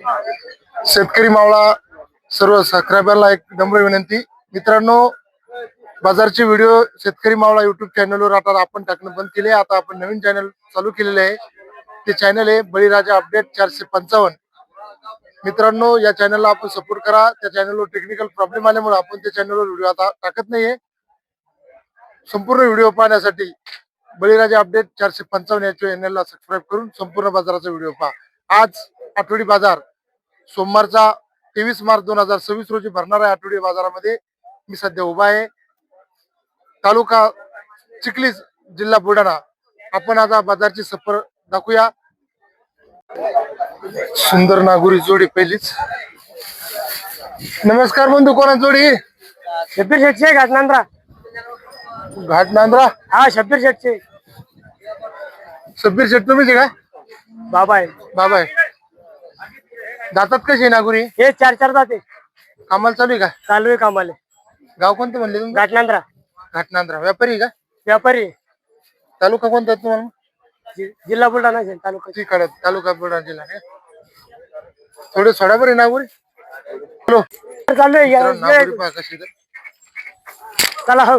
शेतकरी मावळा सर्व सबस्क्रायबरला एक नम्र विनंती. मित्रांनो, बाजारचे व्हिडिओ शेतकरी मावळा युट्यूब चॅनलवर आता आपण टाकणं बंद केले. आता आपण नवीन चॅनल चालू केलेले आहे. ते चॅनल आहे बळीराजा अपडेट 455. मित्रांनो, या चॅनलला आपण सपोर्ट करा. त्या चॅनलवर टेक्निकल प्रॉब्लेम आल्यामुळे आपण त्या चॅनलवर व्हिडिओ आता टाकत नाहीये. संपूर्ण व्हिडिओ पाहण्यासाठी बळीराजा अपडेट 455 या चॅनलला सबस्क्राईब करून संपूर्ण बाजाराचा व्हिडिओ पहा. आज आठवडी बाजार सोमवारचा 23 मार्च 2026 रोजी भरणाऱ्या आठवडी बाजारामध्ये मी सध्या उभा आहे. तालुका चिखली, जिल्हा बुलढाणा. आपण आता बाजारची सफर दाखवूया. सुंदर नागुरी जोडी पहिलीच. नमस्कार बंधू, कोणा जोडी? शब्बीर शेटचे घाटनांद्रा. घाटनांद्रा? हा, शब्बीर शेटचे. शब्बीर शेट तुम्हीच का? बाबा आहे. बाबा आहे. दातात कशी नागुरी? हे 4 जाते. कामाला चालू आहे का? चालू आहे कामाले. गाव कोणतं म्हणले तुम्ही? घाटनांद्रा. घाटनांद्रा. व्यापारी का? व्यापारी. तालुका कोणता आहे तुम्हाला? जिल्हा बुलढाणा आहे. तालुका तालुका बुलढाणा जिल्हा. थोडे सोडा बरे नागुरी. हॅलो, चालू आहे. नागुरी पहा कशी आहे. चला हो,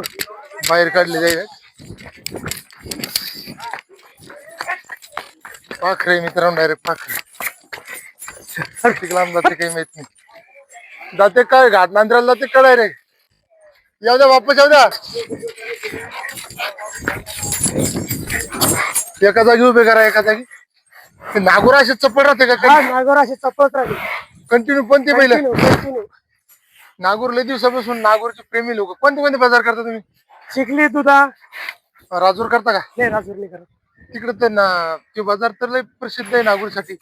बाहेर काढले जाईल. पाखरे मित्रांनो, डायरेक्ट पाखरे. लांब जाते काही माहित नाही. जाते काय घाटनांद्राला जाते का डायरेक्ट? येऊ द्या, वापस येऊ द्या. एका जागी उभे करा, एका जागी. नागोरा असे चपळ राहते का? नागोर असे चपळत राहते कंटिन्यू. कोणते पहिलं कंटिन्यू. नागूर लय दिवसापासून नागूरचे प्रेमी लोक. कोणते कोणते बाजार करता तुम्ही? चिखली, दुधा. राजूर करता का? नाही, राजूर नाही करत. तिकडे तर ना ते बाजार तर लय प्रसिद्ध आहे नागूरसाठी.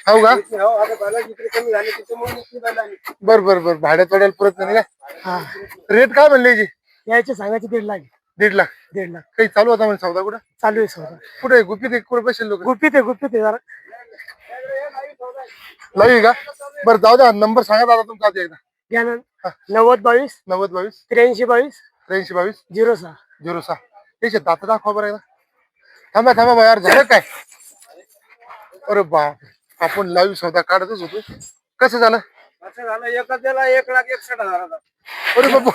हो का? बर बर बर. भाड्यात वाढायला परत नाही का? रेट काय म्हणले याची? यायचे सांगायचे 1.5 लाख. 1.5 लाख. 1.5 लाख. काही चालू होता म्हणजे सौदा कुठं? चालू आहे सौदा. कुठे गुपित आहे? कुठे बसेल लोक? गुपित आहे जरा. लई का? बरं, जाऊ द्या. नंबर सांगा दादा तुमचा आधी एकदा. घ्या ना. 90 22 90 22 83 22 83 22 06 06. त्याचे दात दाखवा बरं एकदा. थांबा बा यार, झालं काय? अरे बाप, आपण लाईव्ह सौदा काढतच होतो. कसं झालं? एका त्याला 1,61,000. अरे बाबा,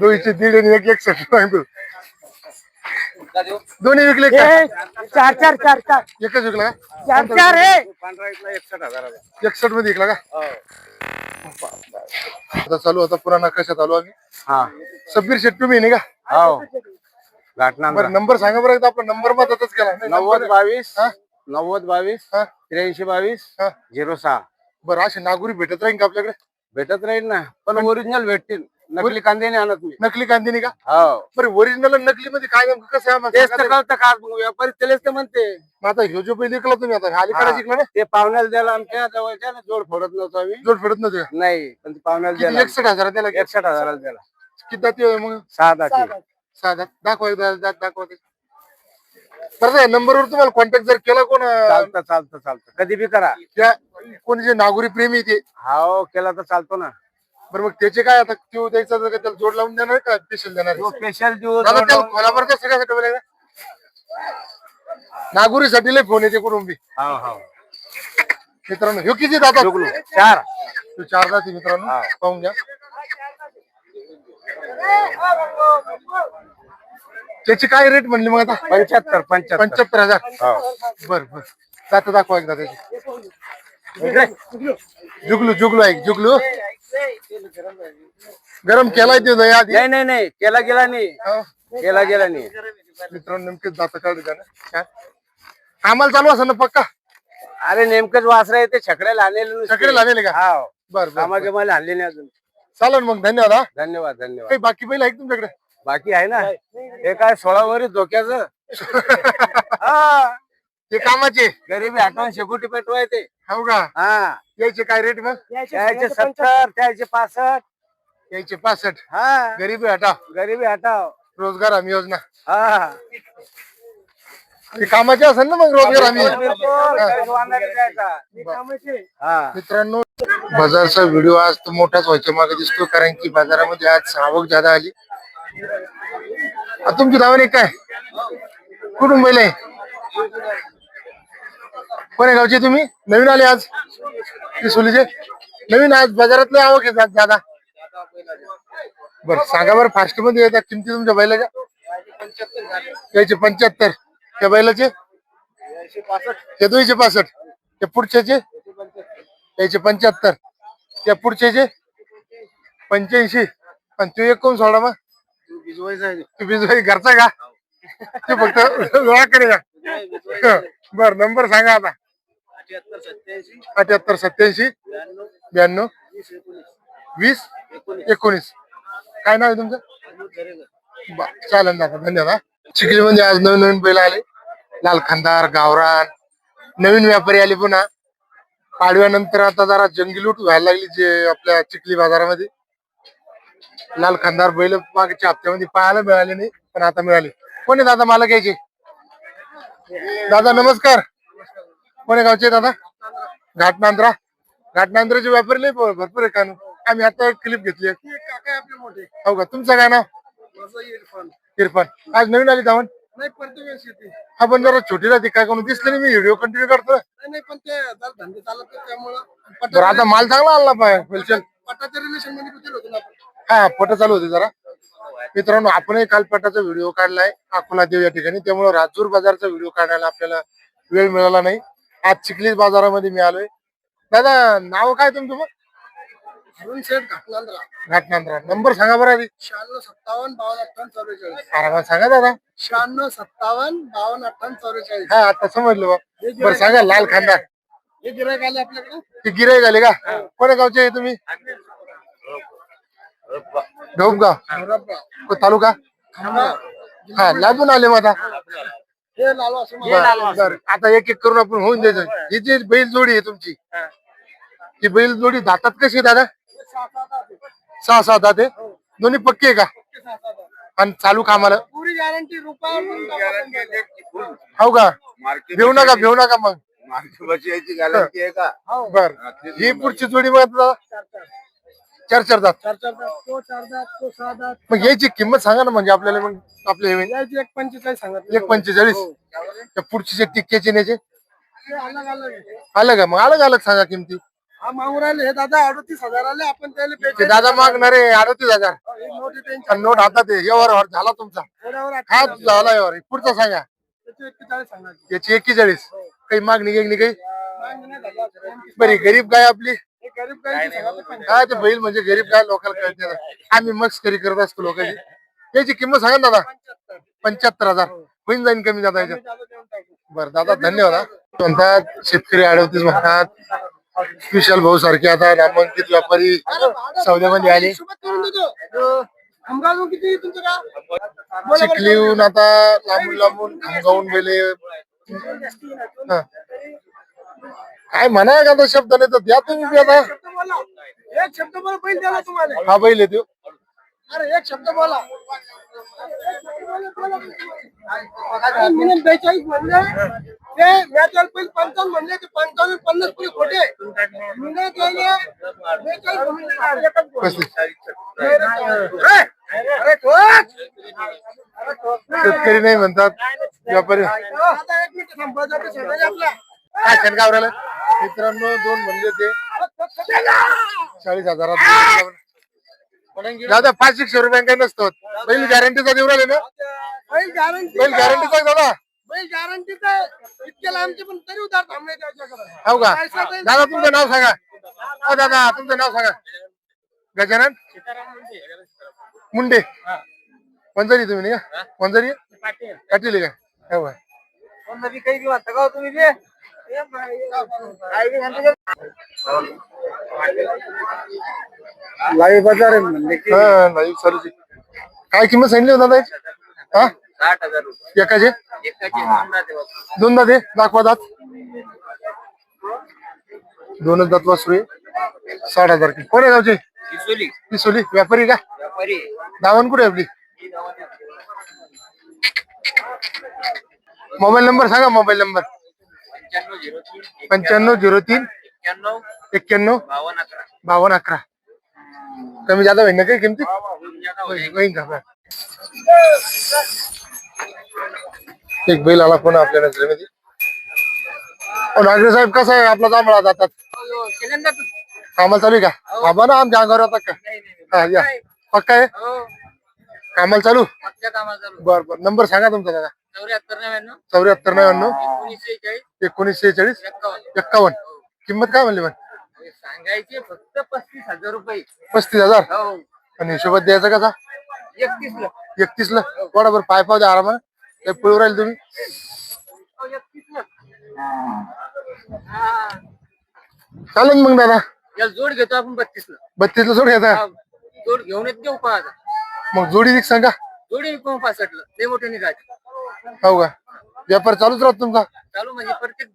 2चे 1.5 आणि 1.61 सांगतो. दोन्ही विकले का? 4 एकच विकला का? 4 आहे. 61 मध्ये विकला का? आता चालू होता पुन्हा नकाशात आलो आम्ही. शब्बीर शेट तुम्ही नाही का? बरं, नंबर सांगा बरं एकदा. आपला नंबर मतातच केला. 90 22 83 22 06. बरं, असे नागुरी भेटत राहील का आपल्याकडे? भेटत राहील ना, पण ओरिजिनल भेटतील. नकली कांदे नाही आणत मी. नकली कांदे नाही का? हो. बरं, ओरिजिनल आणि नकली मध्ये काय नेमकं कसं आहे? तेच तर कळतं का व्यापारी, तेच ते म्हणते. मग आता ह्यो जो पहिले विकला तुम्ही, आता अलीकडे शिकला ना? ते पाहुण्याला द्यायला आमच्या जवळच्या ना, जोड फोडत नव्हतो आम्ही. जोड फेडत नव्हते का? नाही, पण ते पाहुण्याला द्यायला 61,000 त्याला. 61,000 द्यायला. किती दाती मग? 6 दाती. 6 दात. दाखवा एकदा, दात दाखवा ते. बरं, नंबरवर तुम्हाला कॉन्टॅक्ट जर केला कोण, चालतं कधी बी करा. त्या कोणी जे नागुरी प्रेमी ते, हो, केला तर चालतो ना. बरं, मग त्याचे काय आता त्यो द्यायचा का? त्याला जोड लावून देणार का स्पेशल देणार? स्पेशल दिवस सगळ्यासाठी नागुरीसाठी लय फोन येते कुठून बी. मित्रांनो, ह्यो किती दातात? 4. तो 4 दाती मित्रांनो, पाहून घ्या. त्याची काय रेट म्हणली मग आता? 75,000. बर. दात दाखवा एकदा त्याची. जुगलू ऐक, जुगलू गरम केलाय ते आधी? नाही, केला गेला नाही. मित्रांनो, नेमकेच दात काढले त्यानं. कामाला चालू असं ना पक्का? अरे नेमकंच वासरा येते. छकड्याला आणलेले. सगळे आणले का? हा. बरं. कामाच्या मला आणले नाही अजून. चालेल मग, धन्यवाद. हा, धन्यवाद. काही बाकी पहिलं आहे का तुमच्याकडे? बाकी आहे ना. हे काय 16 वर धोक्याचं. ते कामाचे गरीबी हटवून शेकोटी पेटवाय ते. हो का? हा. याचे काय रेट मग? त्याचे 70, त्याचे 65. याचे 65. हा. गरीबी हटाव रोजगार हमी योजना. हा. ते कामाचे असेल ना मग रोजगार हमी. मित्रांनो, बाजारचा व्हिडिओ आज तर मोठाच व्हायच्या मागे दिसतो, कारण की बाजारामध्ये आज आवक ज्यादा आली. तुमची धावणे काय? कुठून बैल आहे? कोण्या गावचे तुम्ही? नवीन आले आज त्रिसोलीचे? नवीन आज बाजारातले आवक आहे दादा. बरं सांगा बरं फास्ट मध्ये येतात किमती तुमच्या बैलाच्या? त्याचे 75. त्या बैलाचे त्या 265. त्या पुढच्याचे त्याचे 75. त्या पुढच्याचे 85. आणि तो एक कोण सोडा मग? तू बिजवाई घरचा का? ते फक्त गोळा करे का? बर नंबर सांगा आता. 78 87 92 20 19. काय नाव आहे तुमचं? चालेल दादा धन्यवाद. चिखलीमध्ये आज नवीन नवीन बैल आले. लाल खंदार गावरान नवीन व्यापारी आले पुन्हा. पाडव्यानंतर आता जरा जंगी लूट व्हायला लागली जे आपल्या चिखली बाजारामध्ये. लाल खंदार बैल मागच्या हप्त्यामध्ये पाहायला मिळाले नाही पण आता मिळाले. कोणी दादा मला घ्यायचे? दादा नमस्कार. कोण्या गावचे दादा? घाटनांद्रा. घाटनांद्राचे व्यापारी लय भरपूर आहे का? आम्ही आता एक क्लिप घेतली. हो का? तुमचं काय नाव? इरफान. आज नवीन आली धावण? हा पण जरा छोटी राहते काय कोण दिसलं नाही. मी व्हिडिओ कंटिन्यू करतो. बरं आता माल चांगला आणला पाहिजे. हा पट चालू होते जरा. मित्रांनो आपणही काल पटाचा व्हिडिओ काढलाय अकोला देव या ठिकाणी. त्यामुळे राजूर बाजारचा व्हिडिओ काढायला आपल्याला वेळ मिळाला नाही. आज चिखली बाजारामध्ये मी आलोय. दादा नाव काय तुमचं मग? अरुण शेठ घाटनांद्रा. घाटनांद्रा. नंबर सांगा बरं आधी. 96 57 52 58 44. आरामात सांगा दादा. 96 57 52 58 44. हा आता समजलं बा. बरं सांगा. लाल खांदार हे गिरायक आले आपल्याकडे. ते गिराईक आले का? कोण्या गावचे आहे तुम्ही? गौबगाव तालुका. हा लांबून आले मग आता. हे लालो असं बरं आता एक एक करून आपण होऊन द्यायचं. ही जी बैल जोडी आहे तुमची ती बैल जोडी दातात कशी आहे दादा? 6 6 दाते दोन्ही पक्के आहे का? आणि चालू कामाला पुरी गॅरंटी रुपया हो का? भेऊ नका मग. गॅरंटी आहे का? बर ही पुढची जोडी मग 4 4 दात. तो 4 दात तो 6 दात. मग याची किंमत सांगा ना म्हणजे आपल्याला मग आपले याची 1.45 सांगत. 1.45. त्या पुढची टिक्क्याचे न्याचे अलग अलग अलग आहे. मग अलग अलग सांगा किमती. हा मागून राहिले हे दादा 38,000 आले. आपण त्याला ते दादा मागणार आहे 38,000. मोठी त्यांची नोट हातात आहे. व्यवहार झाला तुमचा. हा झाला व्यवहार. पुढचा सांगा. 41 सांगायचे. याची 41. काही मागणी गिगणी काही मागणी नाही झाली. बरी गरीब गाय आपली. हे गरीब गायची सांगायचं. काय ते बैल म्हणजे गरीब गाय लोकांना कळत नाही. आम्ही मस्करी करत असतो लोकांची. याची किंमत सांगा ना दादा. 75,000 होईन जाईन कमी जाता याच्यात. बरं दादा धन्यवाद. म्हणतात शेतकरी अडवतीस म्हणतात. विशाल भाऊ सारखे आता नामांकित व्यापारी सौद्यामध्ये आले. किती तुमचं का? चिखलीहून आता लांबून लांबून खामगावून गेले. काय म्हणा का शब्द नाही तर द्या तुम्ही आता. एक शब्द बोला बैल द्याला तुम्हाला. हा बैल येतो. अरे एक शब्द बोला. 42 म्हणले ते व्याजाला पहिले 55 म्हणले ते 55 50 पुढे खोटे. मिनिट गेले 42 अरे शेतकरी नाही म्हणतात व्यापारी. आता 1 मिनिट संपादक सोडायला आपला. काय शनगावराला मित्रांनो 2 म्हणले ते 40,000. दादा 500 रुपये काही नसतो. बैल गॅरंटीचा देऊ राहिले ना? बैल गॅरंटी बैल गॅरंटीचा आहे दादा. बैल गॅरंटीचा इतके लांबचे पण तरी उधार थांबले त्याच्याकडे. हो का? दादा तुमचं नाव सांगा. हो दादा तुमचं नाव सांगा. गजानन मुंडे. वंजारी तुम्ही नाही का? वंजारी पाटील का? हो काही वाटतं का तुम्ही ते? लाईव्ह बाजार आहे म्हणले की. हा नाही चालूच आहे. काय किंमत सांगली होता दादा? हा 60,000 रुपये. एकाचे दोन दात आहे. दाखवा दात. 2 दात वासरू आहे. 60,000. कोण्या गावचे? किसोली. व्यापारी का? दावण कुठे आपली? मोबाईल नंबर सांगा. Mobile number 9503 91 52 11. कमी जादा होईल ना काही किमती? होईल का? एक बैल आला पण आपल्या नजरेमध्ये. नागरे साहेब कसं आहे आपला जांभळा जातात कामाला चालू आहे का? आबा ना आमच्या अंगावर होता का? हा या पक्का आहे कामाला चालू. बर बर नंबर सांगा तुमचा दादा. 74 99 1946 51. किंमत काय म्हणली मग? सांगायचे फक्त 35,000 रुपये. 35,000 आणि हिशोबात द्यायचा कसा? 31 ला. 31 ला बरोबर पाय पाव द्या आरामात. काही पळू राहील तुम्ही 31 ला. चालेल मग दादा. याला जोड घेतो आपण 32 ला. 32 ला सोड घेता जोड घेऊन येत देऊ पाहा. मग जोडी विक सांगा. जोडी विकून 65 ला. ते मोठे निघाले. हो का व्यापार चालूच राहतो तुमचा? चालू म्हणजे प्रत्येक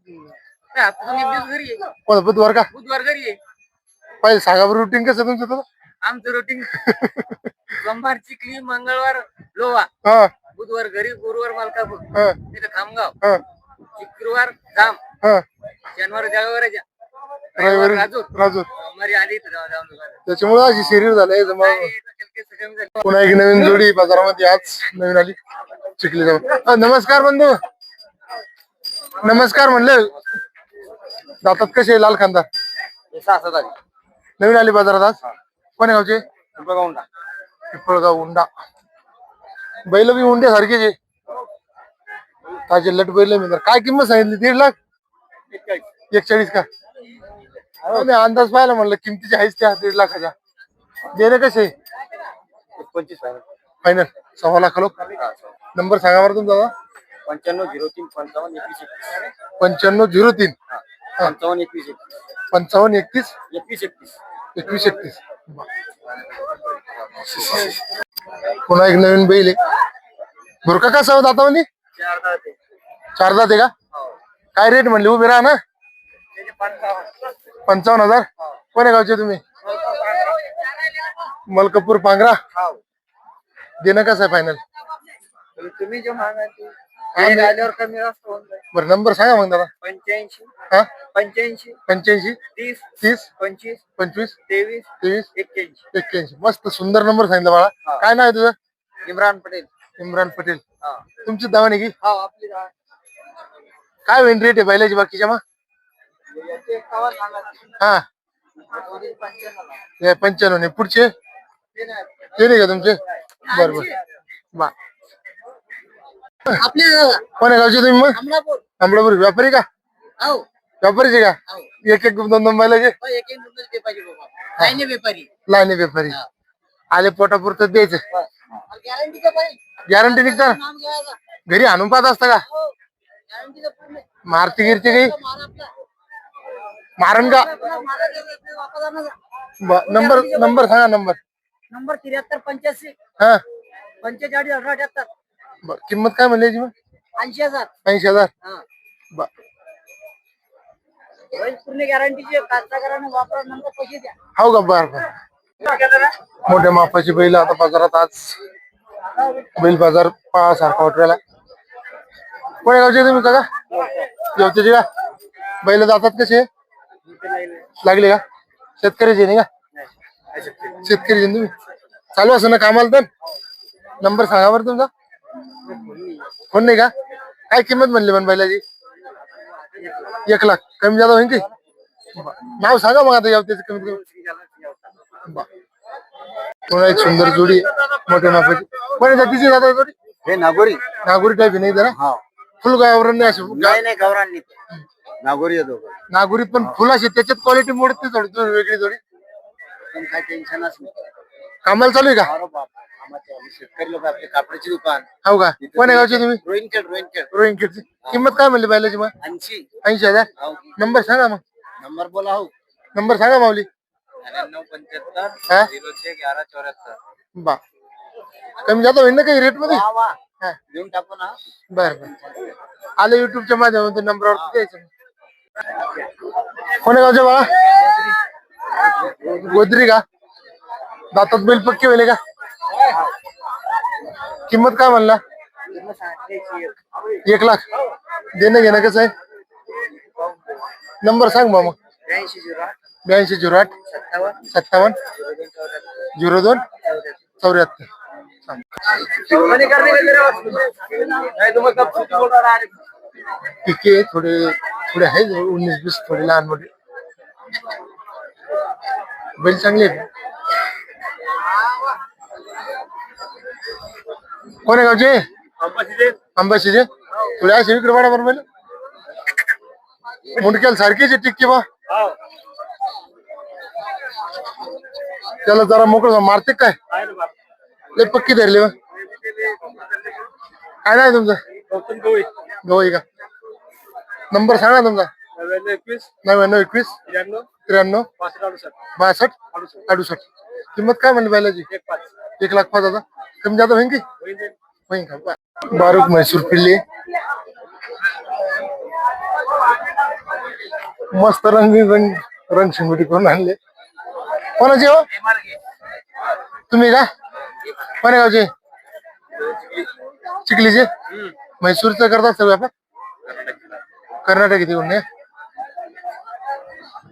हप्त्यातून एक दिवस घरी आहे. कोण बुधवार का? बुधवार घरी आहे. पहिले सांगा बरं रुटीन कसं तुमचं दादा? आमचं रुटीन सोमवार चिखली, मंगळवार लोवा, हा बुधवार घरी, गुरुवार मालकापूर, हा तिथे खामगाव, हा शुक्रवार धाम, हा शनिवार जळगावराजा, रविवारी राजूर, राजूर. सोमवारी आली इथं जाऊन दुकानात. त्याच्यामुळे अशी शरीर झालंय जमा. कमी झाली. पुन्हा एक नवीन जोडी बाजारामध्ये आज नवीन आली चिखली जाऊन. नमस्कार बंधू. नमस्कार म्हणले जातात कसे लाल खांदा नवीन आली बाजारात आज. कोण्या गावचे? पिंपळगाव उंडा. बैल बी उंड्यासारखीच आहे. ताजे लट बैल मी काय किंमत सांगितली? 1.5 लाख 41 का? मी अंदाज पाहिला म्हणलं किमतीची आहेच त्या 1.5 लाखाच्या. देणे कसे? 25 फायनल 1.25 लाख लोक. नंबर सांगा बरं तुमचा. 95 03 55 21 95 03 55 21 55 31 21 21 31. पुन्हा एक नवीन बैल आहे. बुरका कसा होता आता म्हणजे? 4 दात आहे का? काय रेट म्हणले? उभे राहा ना. 55,000. कोण्या गावचे तुम्ही? मलकापूर पांगरा. देणं कसं आहे फायनल? तुम्ही जो आल्यावर कमी असतो. बरं नंबर सांगा मग दादा. 85 हा 85 85 30 30 25 25 23 23 81. 81. मस्त सुंदर नंबर सांगितलं बाळा. काय नाव आहे तुझं? इम्रान पटेल. इम्रान पटेल. हा तुमची दावा की हा आपली काय वेन रेट आहे बैलाची बाकीच्या मग? हा 95 नाही पुढचे ते नाही का तुमचे? बरोबर बा आपले कोण्या गावचे तुम्ही मग? अमरापूर. व्यापारी का? हो व्यापारीचे का? एक एक 2 बैलाचे व्यापारी लहाने व्यापारी आले पोटापुरतं द्यायचं. गॅरंटी निघता घरी आणून पाहत असता का? मारती गिरती काही मारण का? नंबर नंबर सांगा. नंबर 73 85 हा 45 18 बर. किंमत काय म्हणली याची मग? 80,000. 80,000. बर पूर्ण गॅरंटीचे कास्तकारांना वापरा नंतर पैसे द्या. हो का? बर बर. मोठ्या मापाची बैल आता बाजारात आज बैल बाजार पाहासारखा वाटला. कोण्या गावचे तुम्ही का? जेवतेचे का? बैल जातात कसे? लागले का? शेतकऱ्याचे नाही का? शेतकरी तुम्ही चालू असं ना कामाला तर. नंबर सांगा बरं तुमचा. फोन नाही का? काय किंमत म्हणली पण बैलाची? 1 लाख. कमी जादा होईल की? नाव सांगा मग आता यावं कमीत कमी. पुन्हा एक सुंदर जोडी मोठ्या मापाची. कोण्या जातीची दादा जोडी? हे नागोरी नागोरी टाईप नाही जरा हा फुल गावरण नाही अशी नाही गौरांनी नागोरी येतो नागोरीत पण फुल अशी त्याच्यात क्वालिटी मोडते थोडी वेगळी जोडी. पण काय टेन्शनच नाही. कामाला चालू आहे का? अरे बाप आम्हाला शेतकरी लोक आपले कापडाची दुकान. हो का? कोण्या गावचे तुम्ही? रोहिंखेड रोहिंखेडची. किंमत काय म्हणली बैलाची मग? 80. 80,000. नंबर सांगा मग. नंबर बोला हो. नंबर सांगा माऊली. 9975 हा 061174. बा कमी जातो होईल ना काही रेट मध्ये? हा देऊन टाकू ना. बर बर. आले युट्यूबच्या माध्यमातून नंबरवर द्यायचं. कोण्या गावचे बाळा? गोदरी का? दातात बैल पक्के होईल का? किंमत काय म्हणला? 1 लाख. देणं घेणं कसं आहे? नंबर सांग मग. 82 08 57 02 74. मनी करने का तेरा नहीं तो मैं कब से बोल रहा है ठीक आहे, थोडे थोडे आहे 19-20 थोडे लहान मोठे बैल चांगले आहेत. कोण्या गावचे? अंबाशीचे. थोडे असे इकडे वाडा बरोबर मुंडक्याला सारखीच आहे टिक्की बा. त्याला जरा मोकळं मारते काय लय पक्की धरली बा. काय नाही तुमचं गवई का? नंबर सांगा तुमचा. 99-21 93 62 68. किंमत काय म्हणली बैलाची? 1,05,000. कमी जादा होईन की? होईन का? बारूक म्हैसूर पिल्ली मस्त रंग शिंगोटी करून आणले. कोणाचे हो तुम्ही का? कोण्या गावचे? चिखलीचे. म्हैसूरचं करतात सगळं व्यापार. कर्नाटक तिकडून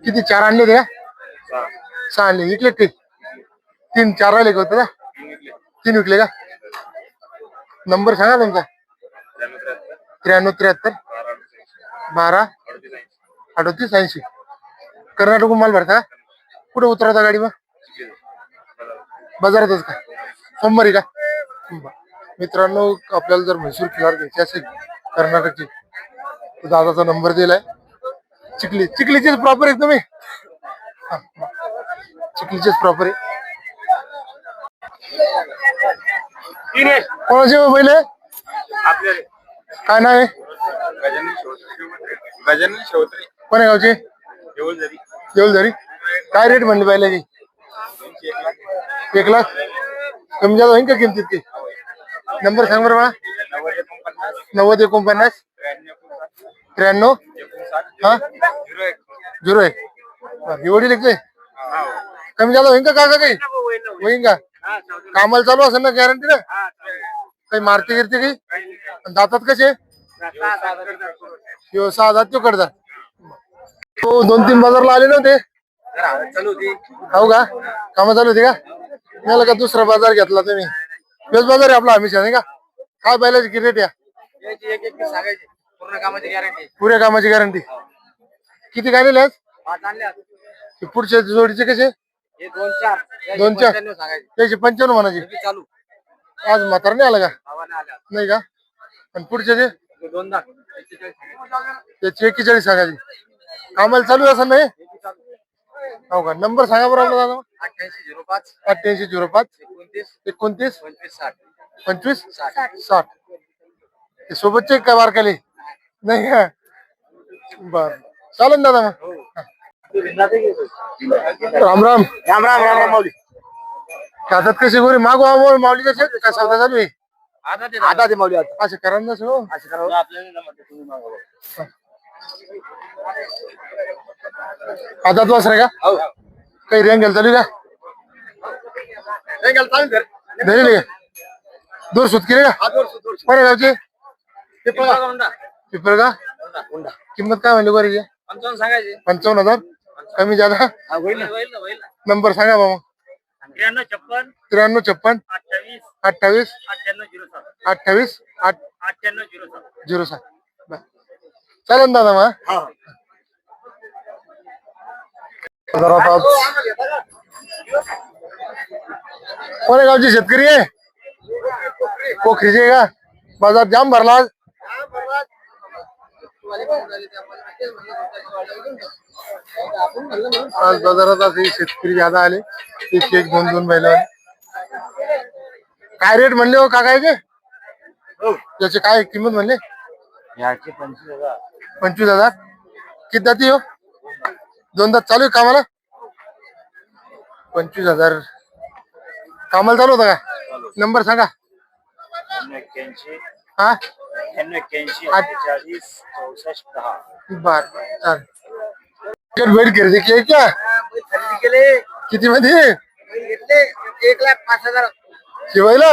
किती 4 आणले ते का? 6 आणले. विकले ते 3-4 राहिले का होते? 3 विकले का? नंबर सांगा तुमचा. 93-73 12 38 80. कर्नाटकहून माल भरता का? कुठे उतरवता गाडी मग? बाजारातच का? सोमवारी का? मित्रांनो, आपल्याला जर म्हैसूर खिलार घ्यायची असेल कर्नाटकची तर दादाचा नंबर दिलाय. चिखलीचेच प्रॉपर आहे तुम्ही? चिखलीचेच प्रॉपर आहे. कोणाचे बैल आहे? काय नाव आहे? गजानन शेवत्री कोण्या गावचे? येऊलझरी. काय रेट म्हणले बैलाची? 1 लाख. कमी जादा होईन का किमतीत की? नंबर सांग बरं मला. 90-49 93 हा 01. ही वडील लिखते. कमी जादा होईन का काका? काही होईन का? कामाला चालू असेल ना गॅरंटी ना? काही मारती गिरती काही? दातात कसे? 6 दात तो कडदा. तो 2-3 बाजारला आले नव्हते हो का? कामं चालू होती का? मला का दुसरा बाजार घेतला तुम्ही? बेस बाजार आहे आपला हमेशा नाही का? काय बैलाची किती रेट या? पुऱ्या कामाची गॅरंटी. किती गाडीले आहेत? पुढच्या जोडीचे कसे? 2-4 त्याचे 95 म्हणायचे. आज म्हातारा नाही आला का? नाही का? आणि पुढचे ते त्याची 41 सांगायची. कामाला चालू असं नाही हो का? नंबर सांगा बरं आपला दादा. 8805 29 25 60. ते सोबतचे काय बारकाले नाही का? बर चालेल दादा मग. राम राम. राम राम राम राम माऊली. हातात कशी गोरी मागवा माऊली कसे काय सौदा चालू आहे? आता ते माऊली आता असं करा ना हो. असं करा हातात वासरे का? काही रेंग चालू का? धरले का? दूर सुत केले का? कोण्या गावचे? पिपळ का? किंमत काय म्हणली गोरीची? 55,000. कमी जादा? नंबर सांगा बाबा. 93-56 28 28 07. चालेल दादा मग. कोण्या गावचे शेतकरी आहे? पोखरीचे का? बाजार जाम भरला आज. आज बाजारात असे शेतकरी ज्यादा आले. 1-2 बैल. काय रेट म्हणले हो काकायचे? त्याचे काय किंमत म्हणले? 25,000. किती जाती हो? 2 दात चालू आहे कामाला? 25,000 कामाला चालू होता का? नंबर सांगा. हा बर चालेल. वेट खरेदी केली क्या? खरेदी केले. किती मध्ये घेतले 1,05,000. शिवायला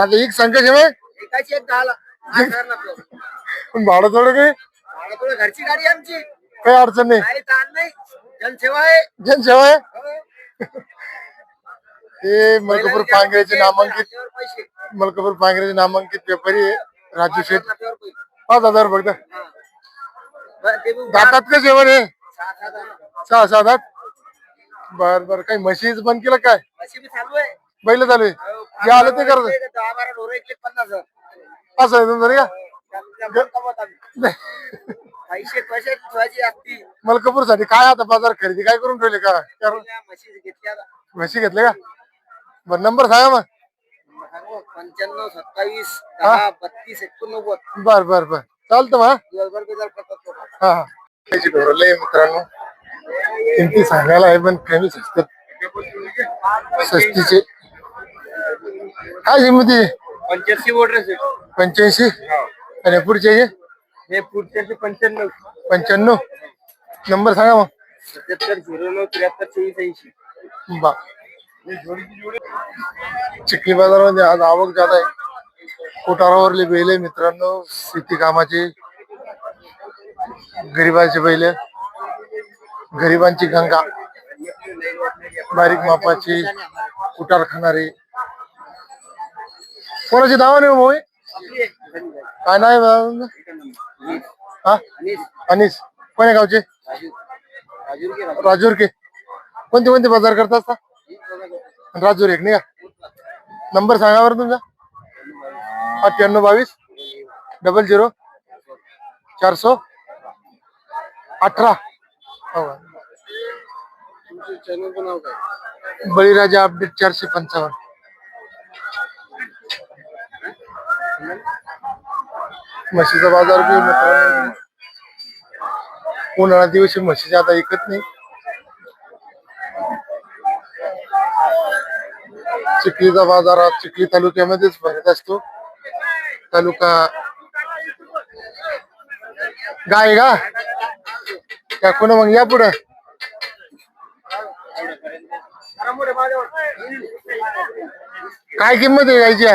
आता एक संख्या शिवाय एकाची 10,000. पण भाडं थोडं काही थोडं घरची गाडी आहे आमची. काही अडचण नाही. काही ताण नाही. जनसेवा आहे. जनसेवा आहे. हे मलकापूर पांगऱ्याचे नामांकित हातावर पैसे. मलकापूर पांगऱ्याचे नामांकित व्यापारी आहे राजू शेठ. हातावर पैसे. 5,000 फक्त. हा. बरं, ते बी दातात का जेवण आहे? 6,000. 6-7 दात. बर बर. काही म्हशीच बंद केलं काय? अशी बी चालू आहे. बैल चालू आहे. जे आलं ते करत 10-12 ढोरं इकले 50,000. असं आहे तुमचं नाही का? त्यामुळे कमवत आम्ही. पैसे ठेवायची असती. मलकापूर साठी काय आता बाजार खरेदी काय करून ठेवले का? म्हशी घेतल्या आता. म्हशी घेतले का? बर नंबर सांगा मग. 95 27 10 32 89. बर बर बर. चालतं मग. दिवसभर बिजार करतात लोक. हा हा. त्याची ढोरले मित्रांनो किमती सांगायला आहे पण कमीच असतात सस्तीचे. काय किंमती? 85 वोटर्स 85 आणि पुढचे हे पुढचे 95 95. नंबर सांगा मग. 77 09 73 24 80. बा चिखली बाजारामध्ये आज आवक जात आहे. कोटारावरले बैल मित्रांनो शेती कामाचे गरिबांचे बैल गरिबांची गंगा बारीक मापाची कुटार खाणारे. कोणाची दावा नाही भाऊ? काय नाही हा अनिस. कोण्या गावचे? राजूर के. कोणते कोणते बाजार करता असता? राजूर एक नाही का? नंबर सांगा बरं तुमचा. 98 22 00 418. हो. चॅनलचं नाव काय? बळीराजा अपडेट 455. म्हशीचा बाजार बी मित्रांनो उन्हाळा दिवशी म्हशीचे आता ऐकत नाही. चिखलीचा बाजार हा चिखली तालुक्यामध्येच भरत असतो. तालुका गाय का त्या कोण मग या पुढे काय किंमत आहे गायची?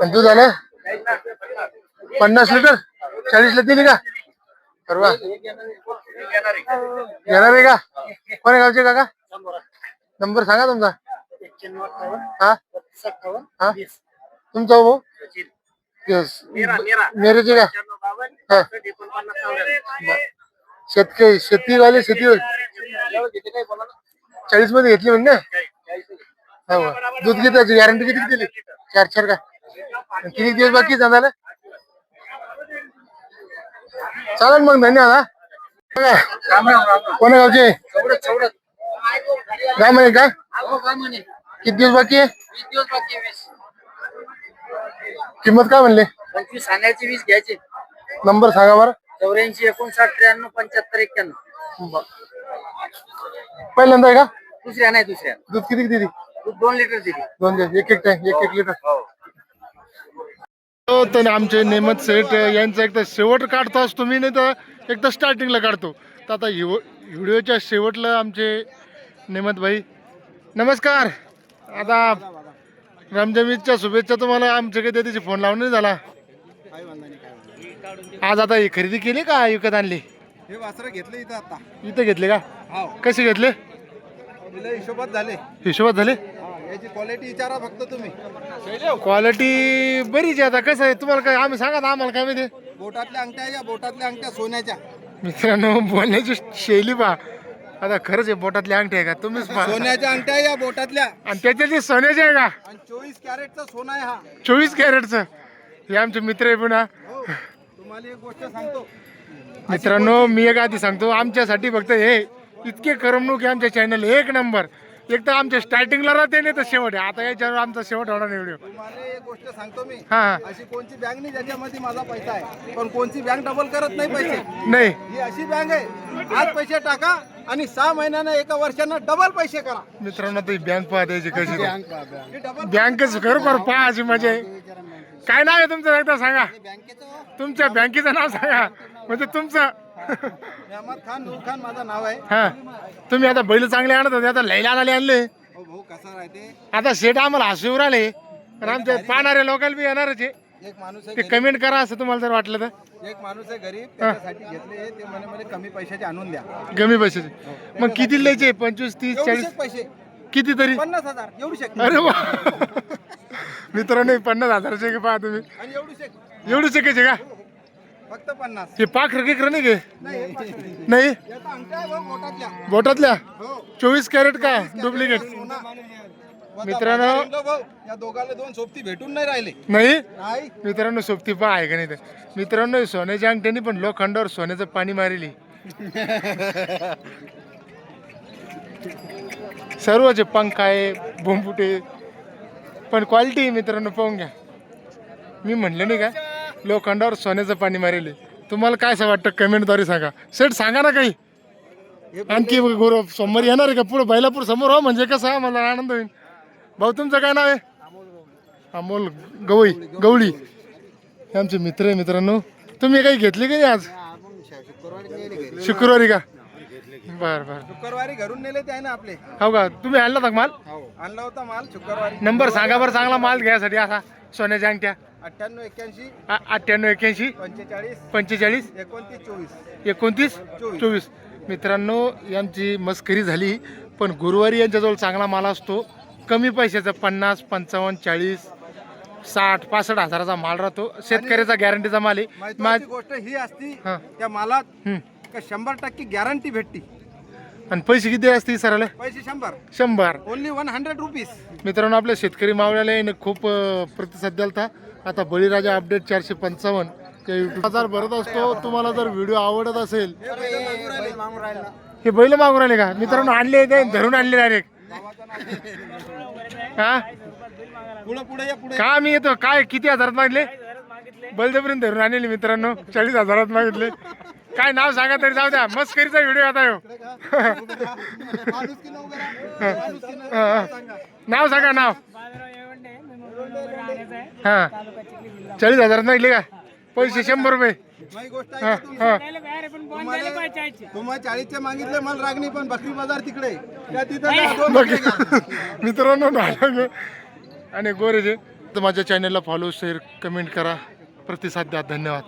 आणि तू झालं 50 लिटर 40 ला दिली का? परवा घेणार आहे का? कोण्या गावचे काका? नंबर सांगा तुमचा. 91 हा 57 हा 20. तुमचा भाऊ मेरेचे का? हा. शेतीवाले शेती 40 मध्ये घेतली म्हणजे हो. दूध किती गॅरंटी किती दिली? 4 का? किती दिवस बाकी झालं? चालेल मग धन्यवाद. कोण्या गावचे? काय म्हणे काय? किती दिवस बाकी आहे? 20 दिवस बाकी 20. किंमत काय म्हणले? 25 सांगायचे 20 घ्यायचे. नंबर सांगा बरं. 84 59 93 75 91. पहिल्यांदा आहे का? दुसऱ्या नाही दुसऱ्या. दूध किती दिली? दूध 2 लिटर दिली. 2 एक टाइम 1 लिटर. तर आमचे नेमत सेठ यांचा एकदा शेवट काढतो असतो मी, नाही तर एकदा स्टार्टिंगला काढतो. तर आता व्हिडिओच्या शेवटला आमचे नेमत भाई नमस्कार. आता रमजानच्या शुभेच्छा तुम्हाला. आमच्या काही त्याची फोन लावून नाही झाला. आज आता ही खरेदी केली का विकत आणली? हे वासरं घेतले इथं आता. इथं घेतले का? हो. कसे घेतले? हिशोबात झाले. हिशोबात झाले? याची क्वालिटी विचारा फक्त तुम्ही. क्वालिटी बरीच आहे. आता कसं आहे तुम्हाला काय आम्ही सांगा ना, आम्हाला काय माहिती. बोटातल्या अंगठ्या या बोटातल्या अंगठ्या सोन्याच्या. मित्रांनो बोलण्याची शैली पहा. आता खरंच आहे बोटातल्या अंगठी आहे का? तुम्हीच पहा. सोन्याच्या अंगठ्या या बोटातल्या. आणि त्याच्या जे सोन्याचे आहे का? आणि 24 कॅरेटचा सोना आहे हा. 24 कॅरेटचं. हे आमचे मित्र आहे पुन्हा. हो. तुम्हाला एक गोष्ट सांगतो मित्रांनो, मी एक आधी सांगतो, आमच्यासाठी फक्त हे इतके करमणूक आहे आमच्या चॅनल एक नंबर. एक तर आमच्या स्टार्टिंगला राहते नाही तर शेवट आहे. आता याच्यावर आमचा शेवट होणार नाही व्हिडिओ. तुम्हाला एक गोष्ट सांगतो मी. हा अशी कोणची बँक नाही ज्याच्यामध्ये माझा पैसा आहे, पण कोणची बँक डबल करत नाही पैसे. नाही ही अशी बँक आहे, आज पैसे टाका आणि 6 महिन्यानं 1 वर्षानं डबल पैसे करा. मित्रांनो, ती बँक पहा त्याची कशी. ही डबल बँकच खरोखर पाहायची मजा आहे. काय नाव आहे तुमचं एकदा सांगा. तुमच्या बँकेचं नाव सांगा म्हणजे तुमचं. अहमद खान नूर खान माझं नाव आहे. हा तुम्ही आता बैल चांगले आणत होते, आता लैला आणले. हो भाऊ कसं राहते. आता शेट आम्हाला हसूवर आले. तर आमच्या पाहणारे लोकांना बी येणारच आहे. एक माणूस आहे ते कमेंट करा असं तुम्हाला जर वाटलं तर. एक माणूस आहे गरीब, त्याच्यासाठी घेतले. ते म्हणे मला कमी पैशाचे आणून द्या. कमी पैशाचे. मग किती लिहायचे? 25 30 40 एवढेच पैसे किती तरी 50,000 एवढी शेक अरे वा मित्रांनो 50,000चे की पहा तुम्ही आणि एवढी शेक एवढी शेकायचे का फक्त 50. हे पाखर केकर नाही घे नाही हे पाचशे. नाही याचा अंगठा आहे भाऊ मोठातल्या. बोटातल्या हो 24 कॅरेट का डुप्लिकेट सोना. मित्रांनो भाऊ या दोघांना 2 सोबती भेटून नाही राहिले. नाही नाही मित्रांनो सोबती पहा आहे का नाही ते मित्रांनो सोन्याच्या अंगठ्याने पण लोखंडावर सोन्याचं पाणी मारेली सर्वचे पंख आहे बोंबुटे पण क्वालिटी मित्रांनो पाहून घ्या मी म्हणलं नाही का लोखंडावर सोन्याचं पाणी मारेले तुम्हाला काय असं वाटतं कमेंटद्वारे सांगा सेट सांगा ना काही आणखी गुरु सोमवारी येणार आहे का पुढे बैलापूर समोर हो म्हणजे कसं मला आनंद होईल भाऊ तुमचं काय नाव आहे अमोल गवळी हे आमचे मित्र आहे मित्रांनो तुम्ही काही घेतले की नाही आज शुक्रवारी का बर बर शुक्रवारी घरून नेले ते आहे ना आपले. हो का तुम्ही आणला होता का माल आणला होता माल शुक्रवारी. नंबर सांगा बरं चांगला माल घ्यायसाठी असा सोन्याच्या अंगठ्या 98 81 98 81 45 45 29 24 29 24 मित्रांनो यांची मस्करी झाली पण गुरुवारी यांच्याजवळ चांगला माल असतो कमी पैशाचा 50 55 40 60 65 हजाराचा माल राहतो शेतकऱ्याचा गॅरंटीचा माल आहे महत्वाची गोष्ट ही असती हा. त्या मालात हम्म. का 100% गॅरंटी भेटती. आणि पैसे किती असतील सराला पैसे 100 100 ओनली 100 रुपीज. मित्रांनो आपल्या शेतकरी मावळ्याला याने खूप प्रतिसाद दिला आता बळीराजा अपडेट 455 त्या YouTube बाजार भरत असतो तुम्हाला जर व्हिडिओ आवडत असेल हे बैल मागून राहिले का मित्रांनो आणले ते धरून आणले डायरेक्ट हा पुढे पुढे या पुढे. का मी येतो काय किती हजारात मागले बलदेपर्यंत धरून आणले मित्रांनो 40,000 मागितले काय नाव सांगा तरी जाऊ द्या मस्करीचा व्हिडिओ आता हो नाव सांगा नाव हा 40,000 मागितले का पैसे 100 रुपये माझी गोष्ट हा आहे का हा तुम्हाला 40चे मागितले मला रागणी पण बकरी बाजार तिकडे त्या तिथं जा, 2 बकरे घ्या. मित्रांनो नाटक आणि गोरेजे तर माझ्या चॅनलला फॉलो शेअर कमेंट करा प्रतिसाद द्या धन्यवाद